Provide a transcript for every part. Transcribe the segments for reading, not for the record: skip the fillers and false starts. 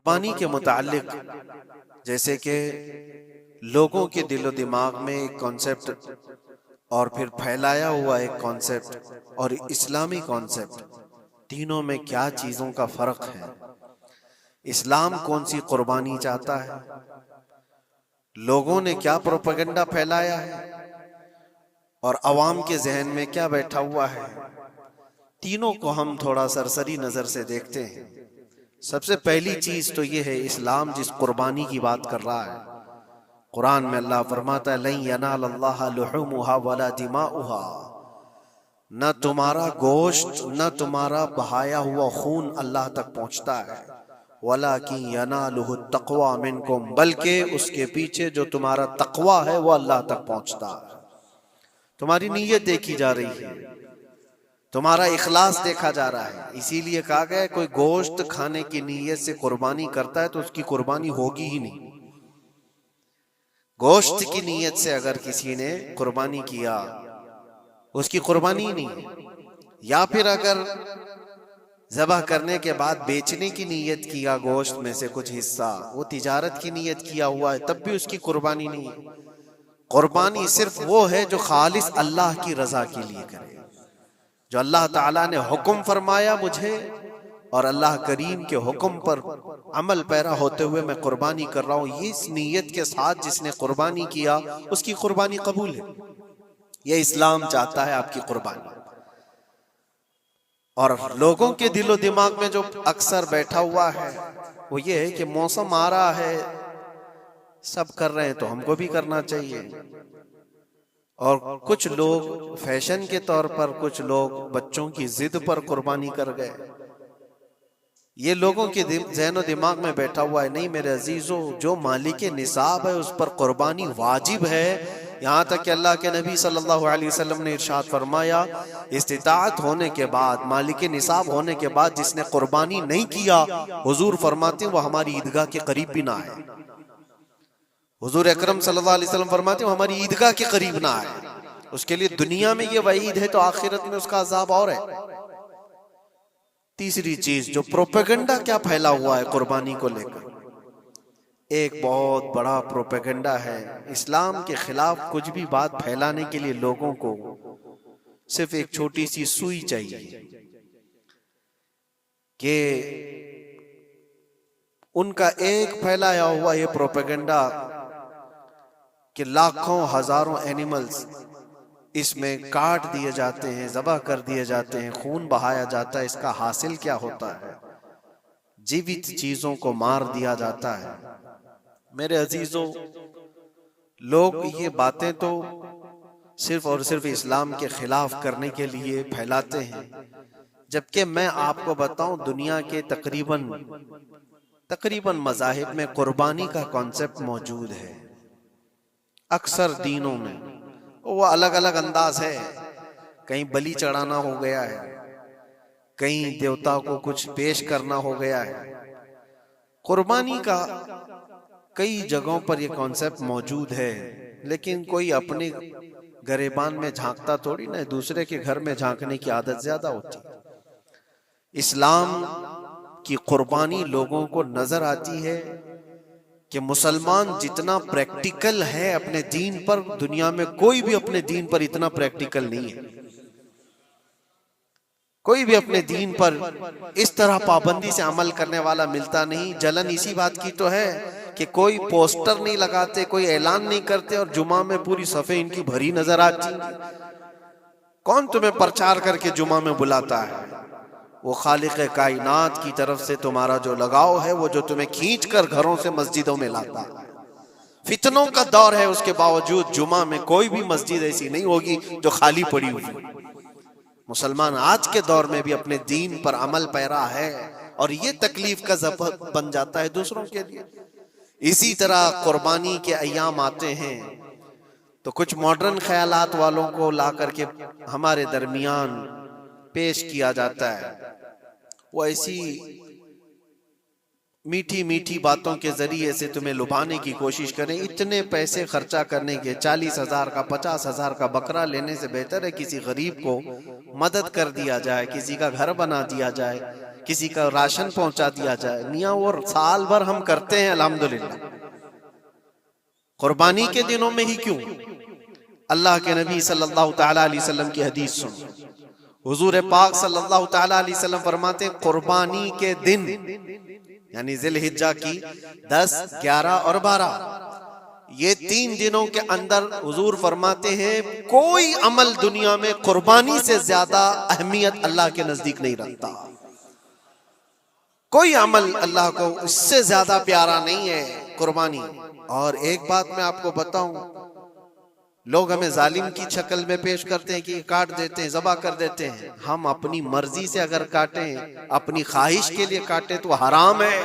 कुर्बानी के मुताल्लिक जैसे कि लोगों के दिलो दिमाग में एक कॉन्सेप्ट और फिर फैलाया हुआ एक कॉन्सेप्ट और इस्लामी कॉन्सेप्ट, तीनों में क्या चीजों का फर्क है। इस्लाम कौन सी कुर्बानी चाहता है, लोगों ने क्या प्रोपेगेंडा फैलाया है और अवाम के जहन में क्या बैठा हुआ है, तीनों को हम थोड़ा सरसरी नजर से देखते हैं। सबसे पहली चीज तो ये है, इस्लाम जिस कुर्बानी की बात कर रहा है, कुरान में अल्लाह फरमाता है लन यनालल्लाह लुहुमुहा वला दिमाउहा, न तुम्हारा गोश्त न तुम्हारा बहाया हुआ खून अल्लाह तक पहुंचता है, वलाकिन यनालुहु तक़वा मिनकुम, बल्कि उसके पीछे जो तुम्हारा तक़वा है वो अल्लाह तक पहुंचता है। तुम्हारी नीयत देखी जा रही है, तुम्हारा इखलास देखा जा रहा है। इसीलिए कहा गया कोई गोश्त खाने की नीयत से कुर्बानी करता है तो उसकी कुर्बानी होगी ही नहीं। गोश्त की नीयत से अगर किसी ने कुर्बानी किया उसकी कुर्बानी ही नहीं है। या फिर अगर ज़बह करने के बाद बेचने की नीयत किया गोश्त में से कुछ हिस्सा, वो तिजारत की नीयत किया हुआ है, तब भी उसकी कुर्बानी नहीं है। कुर्बानी सिर्फ वो है जो खालिस अल्लाह की रजा के लिए करे, जो अल्लाह ताला ने हुक्म फरमाया मुझे और अल्लाह करीम के हुक्म पर अमल पैरा होते हुए मैं कुर्बानी कर रहा हूँ, ये इस नीयत के साथ जिसने कुर्बानी किया उसकी कुर्बानी कबूल है। ये इस्लाम चाहता है आपकी कुर्बानी। और लोगों के दिलो दिमाग में जो अक्सर बैठा हुआ है वो ये है कि मौसम आ रहा है, सब कर रहे हैं तो हमको भी करना चाहिए। और कुछ लोग फैशन के तौर पर, कुछ लोग बच्चों की जिद पर कुर्बानी कर गए। ये लोगों के ज़हन दिमाग में बैठा हुआ है। नहीं मेरे अजीजों, जो मालिक निसाब है उस पर कुर्बानी वाजिब है। यहाँ तक कि अल्लाह के नबी सल्लल्लाहु अलैहि वसल्लम ने इरशाद फरमाया, इस्तिताअत होने के बाद, मालिक निसाब होने के बाद जिसने कुर्बानी नहीं किया, हुजूर फरमाते वो हमारी ईदगाह के करीब भी ना आए। हुजूर अकरम सल्लल्लाहु अलैहि वसल्लम फरमाते वो हमारी ईदगाह के करीब ना आए। उसके लिए दुनिया में ये वईद है तो आखिरत में उसका अजाब और है। तीसरी चीज, जो प्रोपेगेंडा क्या फैला हुआ है कुर्बानी को लेकर, एक बहुत बड़ा प्रोपेगेंडा है। इस्लाम के खिलाफ कुछ भी बात फैलाने के लिए लोगों को सिर्फ एक छोटी सी सुई चाहिए कि उनका एक फैलाया हुआ ये प्रोपेगेंडा कि लाखों हजारों एनिमल्स इसमें काट दिए जाते हैं, ज़बह कर दिए जाते हैं, खून बहाया जाता है, इसका हासिल क्या होता है? जीवित चीजों को मार दिया जाता है। मेरे अजीजों, लोग ये बातें तो सिर्फ और सिर्फ इस्लाम के खिलाफ करने के लिए फैलाते हैं, जबकि मैं आपको बताऊं दुनिया के तकरीबन मज़ाहिब में कुर्बानी का कॉन्सेप्ट मौजूद है। अक्सर दीनों में वो अलग अलग अंदाज है। कहीं बलि चढ़ाना हो गया है, कहीं देवता को कुछ पेश करना हो गया है। कुर्बानी का कई जगहों पर यह कॉन्सेप्ट मौजूद है, लेकिन कोई अपने गरेबान में झांकता थोड़ी ना, दूसरे के घर में झांकने की आदत ज्यादा होती है। इस्लाम की कुर्बानी लोगों को नजर आती है कि मुसलमान जितना प्रैक्टिकल है अपने दीन पर, दुनिया में कोई भी अपने दीन पर इतना प्रैक्टिकल नहीं है। कोई भी अपने दीन पर इस तरह पाबंदी से अमल करने वाला मिलता नहीं। जलन इसी बात की तो है कि कोई पोस्टर नहीं लगाते, कोई ऐलान नहीं करते और जुमा में पूरी सफे इनकी भरी नजर आती। कौन तुम्हें प्रचार करके जुमा में बुलाता है? वो खालिक कायनात की तरफ से तुम्हारा जो लगाव है, वो जो तुम्हें खींच कर घरों से मस्जिदों में लाता है। फितनों का दौर है, उसके बावजूद जुमा में कोई भी मस्जिद ऐसी नहीं होगी जो खाली पड़ी हुई। मुसलमान आज के दौर में भी अपने दीन पर अमल पैरा है और ये तकलीफ का सबब बन जाता है दूसरों के लिए। इसी तरह कुर्बानी के अय्याम आते हैं तो कुछ मॉडर्न ख्यालात वालों को ला करके हमारे दरमियान पेश किया जाता है। वो ऐसी मीठी मीठी बातों के जरिए से तुम्हें लुभाने की कोशिश करें। इतने पैसे खर्चा करने के, 40,000 का 50,000 का बकरा लेने से बेहतर है किसी गरीब को मदद कर दिया जाए, किसी का घर बना दिया जाए, किसी का राशन पहुंचा दिया जाए, मियां वो साल भर हम करते हैं अल्हम्दुलिल्लाह, कुर्बानी के दिनों में ही क्यों? अल्लाह के नबी सल्लल्लाहु तआला अलैहि वसल्लम की हदीस सुन, हुजूर पाक सल्लल्लाहु तआला अलैहि वसल्लम फरमाते हैं कुर्बानी के दिन यानी जिलहिज्जा की 10, 11 और 12, ये 3 दिनों के अंदर हुजूर फरमाते हैं कोई अमल दुनिया में कुर्बानी से ज्यादा अहमियत अल्लाह के नजदीक नहीं रखता। कोई अमल अल्लाह को इससे ज्यादा प्यारा नहीं है कुर्बानी। और एक बात मैं आपको बताऊं, लोग हमें जालिम की शक्ल में पेश करते हैं कि काट देते हैं, ज़बा कर देते हैं। हम अपनी मर्जी से अगर काटें, अपनी ख्वाहिश के लिए काटें तो हराम है,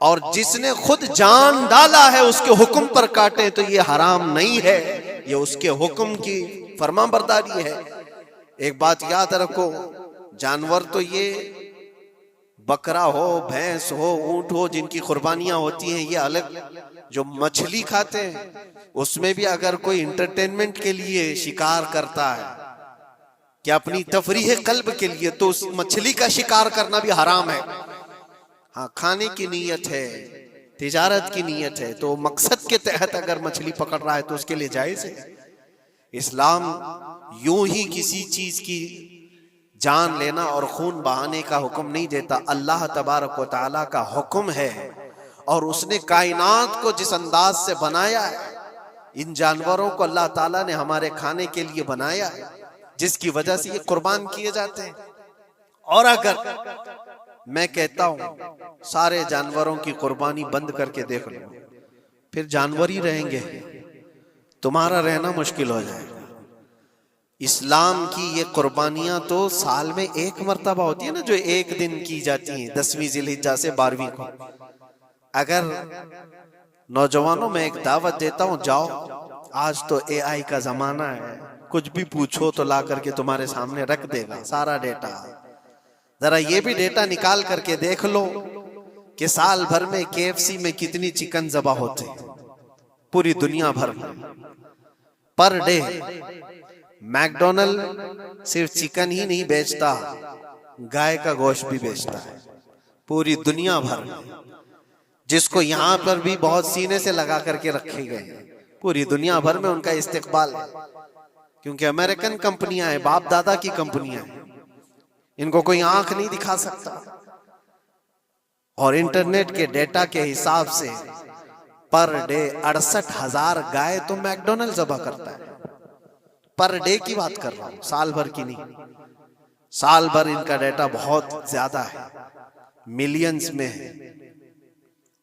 और जिसने खुद जान डाला है उसके हुक्म पर काटें तो ये हराम नहीं है, ये उसके हुक्म की फरमाबरदारी है। एक बात याद रखो, जानवर तो ये बकरा हो, भैंस हो, ऊंट हो, जिनकी कुर्बानियां होती हैं ये अलग। जो मछली खाते हैं उसमें भी अगर कोई इंटरटेनमेंट के लिए शिकार करता है कि अपनी तफरीह कल्ब के लिए, तो उस मछली का शिकार करना भी हराम है। हाँ, खाने की नीयत है, तिजारत की नीयत है, तो मकसद के तहत अगर मछली पकड़ रहा है तो उसके लिए जायज है। इस्लाम यूं ही किसी चीज की जान लेना और खून बहाने का हुक्म नहीं देता। अल्लाह तबारक व तआला का हुक्म है, और उसने कायनात को जिस अंदाज से बनाया है, इन जानवरों को अल्लाह ताला ने हमारे खाने के लिए बनाया है, जिसकी वजह से ये कुर्बान किए जाते हैं। और अगर मैं कहता हूं सारे जानवरों की कुर्बानी बंद करके देख लो, फिर जानवर ही रहेंगे, तुम्हारा रहना मुश्किल हो जाएगा। इस्लाम की ये कुर्बानियां तो साल में एक मर्तबा होती है ना, जो एक दिन की जाती हैं, 10वीं जिलहिज्जा से 12वीं को। अगर नौजवानों में एक दावत देता हूं, जाओ, आज तो AI का जमाना है, कुछ भी पूछो तो ला करके तुम्हारे सामने रख देगा सारा डेटा। जरा ये भी डेटा निकाल करके देख लो कि साल भर में KFC में कितनी चिकन ज़बा होते हैं पूरी दुनिया भर में पर डे। मैकडोनल्ड सिर्फ चिकन ही नहीं बेचता, गाय का गोश्त भी बेचता है पूरी दुनिया भर में, जिसको यहाँ पर भी बहुत सीने से लगा करके रखे गए हैं। पूरी दुनिया भर में उनका इस्तेकबाल है, क्योंकि अमेरिकन कंपनियां हैं, बाप दादा की कंपनियां हैं, इनको कोई आंख नहीं दिखा सकता। और इंटरनेट के डेटा के हिसाब से पर डे 68,000 गाय तो मैकडोनल्ड ज़बह करता है। पर डे की बात कर रहा हूं, साल भर की नहीं। साल भर इनका डेटा बहुत ज्यादा है, मिलियंस में है,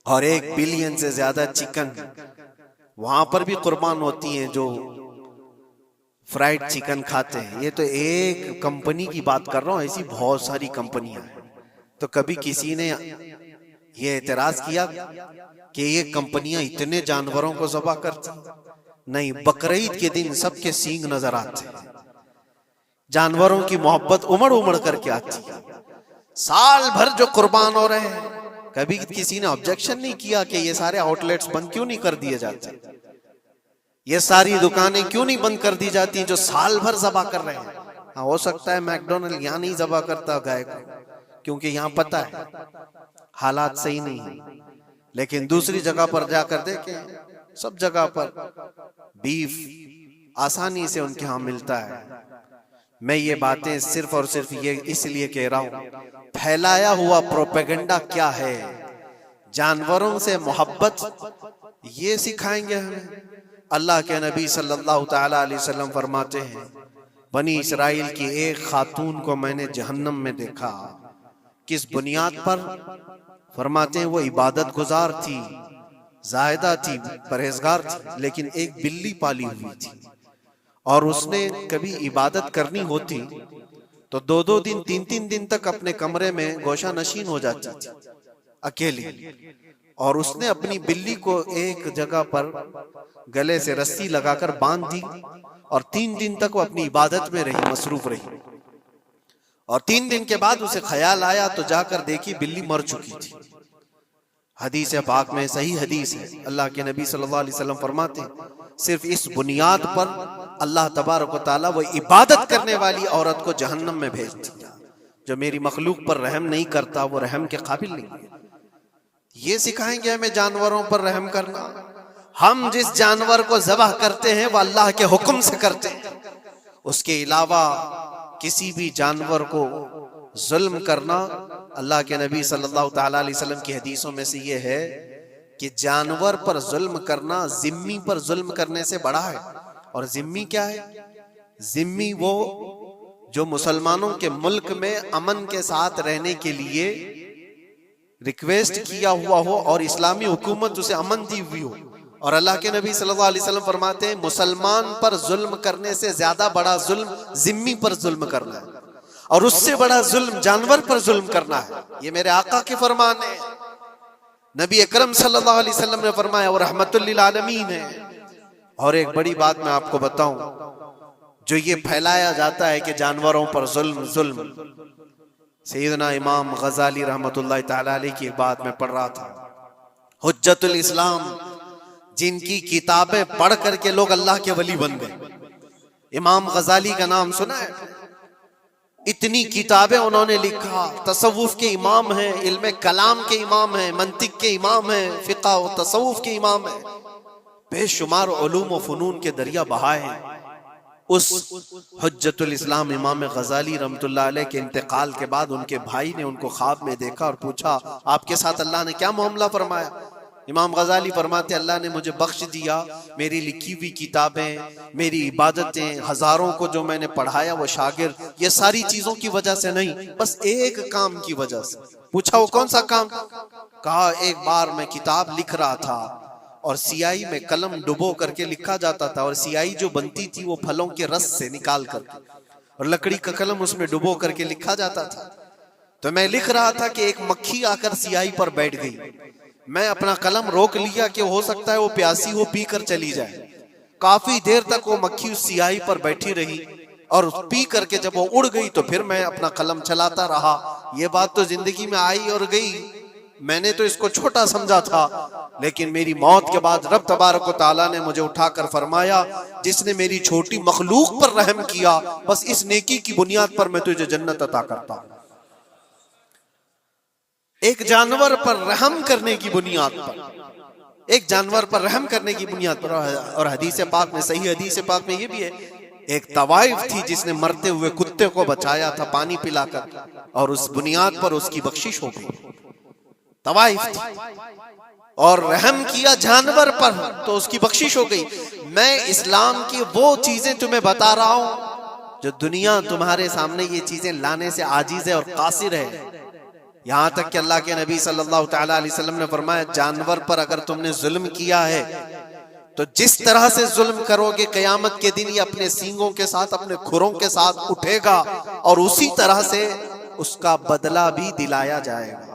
और 1 बिलियन से ज्यादा चिकन वहां पर भी कुर्बान होती हैं जो फ्राइड चिकन खाते हैं। ये तो एक कंपनी की बात कर रहा हूं, ऐसी बहुत सारी कंपनियां हैं। तो कभी किसी ने ये एतराज किया कि ये कंपनियां इतने जानवरों को ज़बह करती? नहीं, बकरीद के दिन सबके सींग नजर आते हैं, जानवरों की मोहब्बत उमड़ उमड़ करके आती है। साल भर जो कुर्बान हो रहे हैं, कभी किसी ने ऑब्जेक्शन नहीं किया कि ये सारे आउटलेट्स बंद क्यों नहीं कर दिए जाते, ये सारी दुकानें क्यों नहीं बंद कर दी जाती जो साल भर ज़बह कर रहे हैं। हाँ, हो सकता है मैकडोनल्ड यहाँ नहीं ज़बह करता गाय को, क्योंकि यहाँ पता है हालात सही नहीं है, लेकिन दूसरी जगह पर जाकर देखें, सब जगह पर बीफ आसानी से उनके यहाँ मिलता है। मैं ये बातें सिर्फ और सिर्फ ये इसलिए कह रहा हूँ, फैलाया हुआ प्रोपेगेंडा क्या है, जानवरों से मोहब्बत ये सिखाएंगे हमें। अल्लाह के नबी सल्लल्लाहु तआला अलैहि वसल्लम फरमाते हैं, बनी इसराइल की एक खातून को मैंने जहन्नम में देखा। किस बुनियाद पर? फरमाते हैं वो इबादत गुजार थी, जायदा थी, परहेजगार थी, लेकिन एक बिल्ली पाली हुई थी, और उसने कभी इबादत करनी होती तो 2-2 दिन 3-3 दिन तक अपने कमरे में गोशा नशीन हो जाती थी अकेली। और उसने अपनी बिल्ली को एक जगह पर गले से रस्सी लगाकर बांध दी, और 3 दिन तक वो अपनी इबादत में रही, मसरूफ रही। और 3 दिन के बाद उसे ख्याल आया तो जाकर देखी बिल्ली मर चुकी थी। हदीस पाक में, सही हदीस है, अल्लाह के नबी सल्लल्लाहु अलैहि वसल्लम फरमाते हैं, सिर्फ इस बुनियाद पर अल्लाह तबारक व तआला वो इबादत करने वाली औरत को जहन्नम में भेज दिया। जो मेरी मखलूक पर रहम नहीं करता वो रहम के काबिल नहीं है। ये सिखाएंगे हमें जानवरों पर रहम करना। हम जिस जानवर को ज़बह करते हैं वो अल्लाह के हुक्म से करते हैं, उसके अलावा किसी भी जानवर को जुल्म करना, अल्लाह के नबी सल्लल्लाहु तआला अलैहि वसल्लम की हदीसों में से ये है कि जानवर पर जुल्म करना जिम्मी पर जुल्म करने से बड़ा है। और जिम्मी क्या है? जिम्मी वो जो मुसलमानों के मुल्क में अमन के साथ रहने के लिए रिक्वेस्ट किया हुआ हो और इस्लामी हुकूमत उसे अमन दी हुई हो। और अल्लाह के नबी सल्लल्लाहु अलैहि वसल्लम फरमाते हैं मुसलमान पर जुल्म करने से ज्यादा बड़ा जुल्म जिम्मी पर जुल्म करना है, और उससे बड़ा जुल्म जानवर पर जुल्म करना है। ये मेरे आका के फरमान है। नबी अकरम सल्लल्लाहु अलैहि वसल्लम ने फरमाया और रहमतुल लिल आलमीन है। और एक बड़ी बात मैं आपको बताऊं, जो ये फैलाया जाता है कि जानवरों पर जुल्म जुल्म, सैयदना इमाम गजाली रहमतुल्लाह तआला अलैह की एक बात मैं पढ़ रहा था, हुज्जतुल इस्लाम, जिनकी किताबें पढ़ करके लोग अल्लाह के वली बन गए। इमाम गजाली का नाम सुना है? इतनी किताबें उन्होंने लिखा, तसव्वुफ के इमाम हैं, इल्म कलाम के इमाम हैं, मंतिक के इमाम हैं, फिक़ह और तसव्वुफ के इमाम हैं, बेशुमार उलूम व फनून के दरिया बहाए हैं। उस हुज्जतुल इस्लाम इमाम गजाली रहमतुल्लाह अलैह के इंतकाल के बाद उनके भाई ने उनको ख्वाब में देखा और पूछा आपके साथ अल्लाह ने क्या मामला फरमाया? इमाम गजाली फरमाते अल्लाह ने मुझे बख्श दिया, मेरी लिखी हुई किताबें, मेरी इबादतें, हजारों को जो मैंने पढ़ाया वो शागिर्द, ये सारी चीजों की वजह से नहीं, बस एक काम की वजह से। पूछा वो कौन सा काम? कहा एक बार मैं किताब लिख रहा था और सियाही में कलम डुबो करके लिखा जाता था, और सियाही जो बनती थी वो फलों के रस से निकाल करके, और लकड़ी का कलम उसमें डुबो करके लिखा जाता था। तो मैं लिख रहा था कि एक मक्खी आकर सियाही पर बैठ गई। मैं अपना कलम रोक लिया कि हो सकता है वो प्यासी हो, पी कर चली जाए। काफी देर तक वो मक्खी उस सियाही पर बैठी रही, और पी करके जब वो उड़ गई तो फिर मैं अपना कलम चलाता रहा। ये बात तो जिंदगी में आई और गई, मैंने तो इसको छोटा समझा था, लेकिन मेरी मौत के बाद रब तबारक व तआला ने मुझे उठाकर फरमाया जिसने मेरी छोटी मखलूक पर रहम किया, बस इस नेकी की बुनियाद पर मैं तुझे जन्नत अता करता हूं। एक जानवर पर रहम करने की बुनियाद पर, एक जानवर पर रहम करने की बुनियाद पर। और हदीस पाक में, सही हदीस पाक में ये भी है, एक तवाइफ थी जिसने मरते हुए कुत्ते को बचाया था पानी पिलाकर, और उस बुनियाद पर उसकी बख्शिश हो गई। तवाइफ थी और रहम किया जानवर पर तो उसकी बख्शिश हो गई। मैं इस्लाम की वो चीजें तुम्हें बता रहा हूं जो दुनिया तुम्हारे सामने ये चीजें लाने से आजीज है और कासिर है। यहां तक कि अल्लाह के नबी सल्लल्लाहु तआला अलैहि वसल्लम ने फरमाया जानवर पर अगर तुमने जुल्म किया है तो जिस तरह से जुल्म करोगे कयामत के दिन ये अपने सींगों के साथ, अपने खुरों के साथ उठेगा और उसी तरह से उसका बदला भी दिलाया जाएगा।